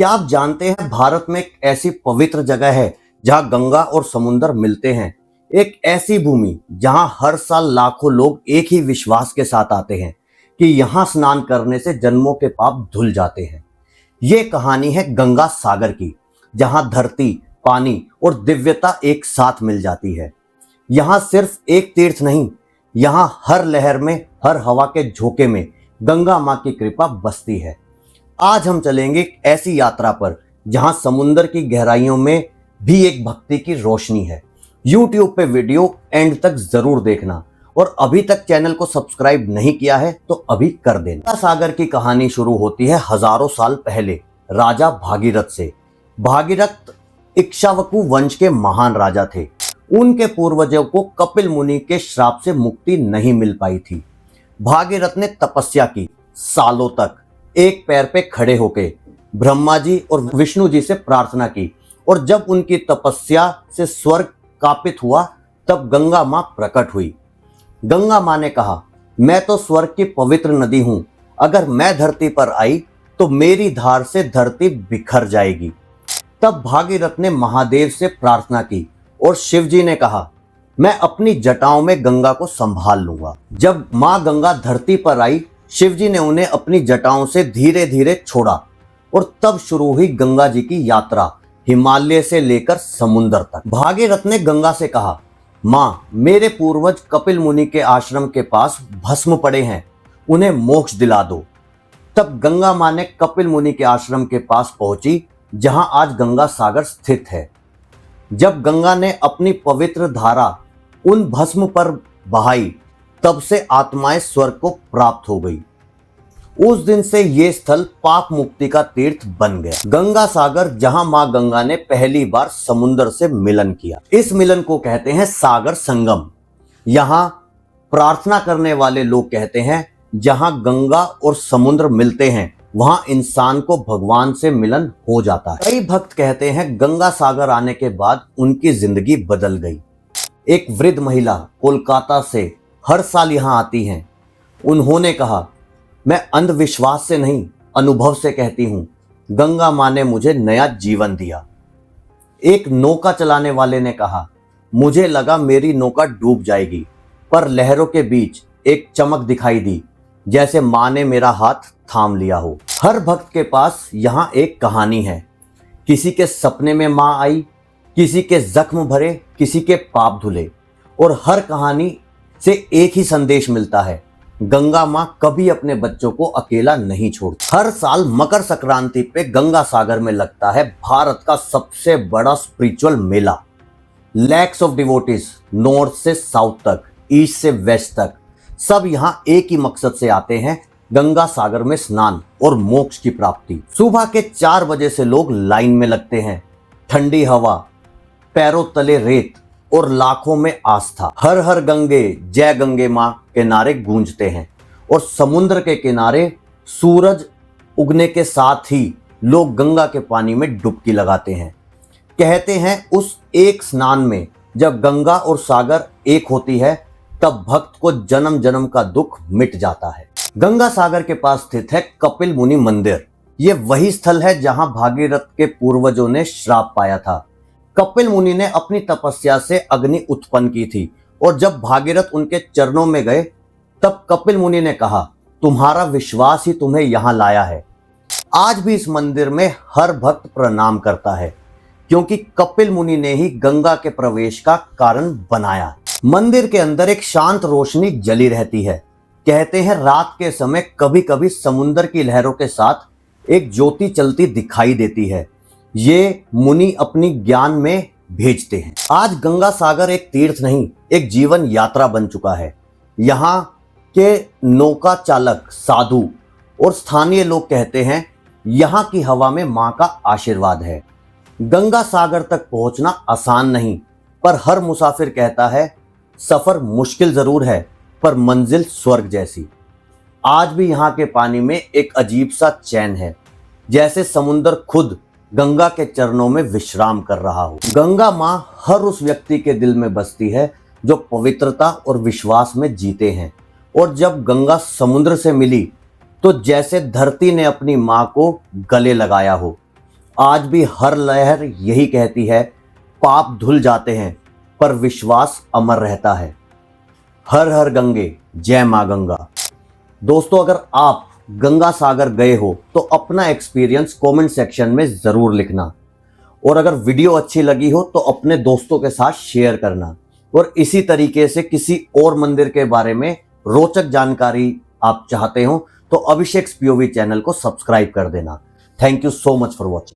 क्या आप जानते हैं भारत में एक ऐसी पवित्र जगह है जहां गंगा और समुद्र मिलते हैं। एक ऐसी भूमि जहां हर साल लाखों लोग एक ही विश्वास के साथ आते हैं कि यहां स्नान करने से जन्मों के पाप धुल जाते हैं। ये कहानी है गंगा सागर की, जहां धरती, पानी और दिव्यता एक साथ मिल जाती है। यहाँ सिर्फ एक तीर्थ नहीं, यहाँ हर लहर में, हर हवा के झोंके में गंगा माँ की कृपा बसती है। आज हम चलेंगे एक ऐसी यात्रा पर जहां समुद्र की गहराइयों में भी एक भक्ति की रोशनी है। YouTube पे वीडियो एंड तक जरूर देखना और अभी तक चैनल को सब्सक्राइब नहीं किया है तो अभी कर देना। गंगा सागर की कहानी शुरू होती है हजारों साल पहले राजा भागीरथ से। भागीरथ इक्ष्वाकु वंश के महान राजा थे। उनके पूर्वजों को कपिल मुनि के श्राप से मुक्ति नहीं मिल पाई थी। भागीरथ ने तपस्या की, सालों तक एक पैर पे खड़े होके ब्रह्मा जी और विष्णु जी से प्रार्थना की, और जब उनकी तपस्या से स्वर्ग कांपित हुआ तब गंगा मां प्रकट हुई। गंगा मां ने कहा, मैं तो स्वर्ग की पवित्र नदी हूं, अगर मैं धरती पर आई तो मेरी धार से धरती बिखर जाएगी। तब भागीरथ ने महादेव से प्रार्थना की और शिव जी ने कहा, मैं अपनी जटाओं में गंगा को संभाल लूंगा। जब मां गंगा धरती पर आई, शिव जी ने उन्हें अपनी जटाओं से धीरे धीरे छोड़ा और तब शुरू हुई गंगा जी की यात्रा, हिमालय से लेकर समुद्र तक। भागीरथ ने गंगा से कहा, मां, मेरे पूर्वज कपिल मुनि के आश्रम के पास भस्म पड़े हैं, उन्हें मोक्ष दिला दो। तब गंगा मां ने कपिल मुनि के आश्रम के पास पहुंची, जहां आज गंगा सागर स्थित है। जब गंगा ने अपनी पवित्र धारा उन भस्म पर बहाई, तब से आत्माएं स्वर्ग को प्राप्त हो गई। उस दिन से ये स्थल पाप मुक्ति का तीर्थ बन गया। गंगा सागर, जहां मां गंगा ने पहली बार समुद्र से मिलन किया। इस मिलन को कहते हैं सागर संगम। यहां प्रार्थना करने वाले लोग कहते हैं, जहां गंगा और समुद्र मिलते हैं वहां इंसान को भगवान से मिलन हो जाता है। कई भक्त कहते हैं गंगा सागर आने के बाद उनकी जिंदगी बदल गई। एक वृद्ध महिला कोलकाता से हर साल यहां आती हैं। उन्होंने कहा, मैं अंधविश्वास से नहीं, अनुभव से कहती हूं, गंगा मां ने मुझे नया जीवन दिया। एक नौका चलाने वाले ने कहा, मुझे लगा मेरी नौका डूब जाएगी, पर लहरों के बीच एक चमक दिखाई दी, जैसे मां ने मेरा हाथ थाम लिया हो। हर भक्त के पास यहां एक कहानी है। किसी के सपने में मां आई, किसी के जख्म भरे, किसी के पाप धुले, और हर कहानी से एक ही संदेश मिलता है, गंगा मां कभी अपने बच्चों को अकेला नहीं छोड़ती। हर साल मकर संक्रांति पे गंगा सागर में लगता है भारत का सबसे बड़ा spiritual Mela. Lakhs of devotees north से साउथ तक, ईस्ट से वेस्ट तक, सब यहां एक ही मकसद से आते हैं, गंगा सागर में स्नान और मोक्ष की प्राप्ति। सुबह के 4 बजे से लोग लाइन में लगते हैं। ठंडी हवा, पैरों तले रेत और लाखों में आस्था। हर हर गंगे, जय गंगे मां के नारे गूंजते हैं, और समुद्र के किनारे सूरज उगने के साथ ही लोग गंगा के पानी में डुबकी लगाते हैं। कहते हैं उस एक स्नान में जब गंगा और सागर एक होती है, तब भक्त को जन्म जन्म का दुख मिट जाता है। गंगा सागर के पास स्थित है कपिल मुनि मंदिर। ये वही स्थल है जहां भागीरथ के पूर्वजों ने श्राप पाया था। कपिल मुनि ने अपनी तपस्या से अग्नि उत्पन्न की थी, और जब भागीरथ उनके चरणों में गए तब कपिल मुनि ने कहा, तुम्हारा विश्वास ही तुम्हें यहां लाया है। आज भी इस मंदिर में हर भक्त प्रणाम करता है, क्योंकि कपिल मुनि ने ही गंगा के प्रवेश का कारण बनाया। मंदिर के अंदर एक शांत रोशनी जली रहती है। कहते हैं रात के समय कभी कभी समुद्र की लहरों के साथ एक ज्योति चलती दिखाई देती है। ये मुनि अपनी ज्ञान में भेजते हैं। आज गंगा सागर एक तीर्थ नहीं, एक जीवन यात्रा बन चुका है। यहाँ के नौका चालक, साधु और स्थानीय लोग कहते हैं, यहाँ की हवा में माँ का आशीर्वाद है। गंगा सागर तक पहुँचना आसान नहीं, पर हर मुसाफिर कहता है, सफर मुश्किल जरूर है पर मंजिल स्वर्ग जैसी। आज भी यहाँ के पानी में एक अजीब सा चैन है, जैसे समुद्र खुद गंगा के चरणों में विश्राम कर रहा हो। गंगा मां हर उस व्यक्ति के दिल में बसती है जो पवित्रता और विश्वास में जीते हैं। और जब गंगा समुद्र से मिली तो जैसे धरती ने अपनी मां को गले लगाया हो। आज भी हर लहर यही कहती है, पाप धुल जाते हैं पर विश्वास अमर रहता है। हर हर गंगे, जय मां गंगा। दोस्तों, अगर आप गंगा सागर गए हो तो अपना एक्सपीरियंस कमेंट सेक्शन में जरूर लिखना, और अगर वीडियो अच्छी लगी हो तो अपने दोस्तों के साथ शेयर करना। और इसी तरीके से किसी और मंदिर के बारे में रोचक जानकारी आप चाहते हो तो अभिषेक पीओवी चैनल को सब्सक्राइब कर देना। Thank you so much for watching.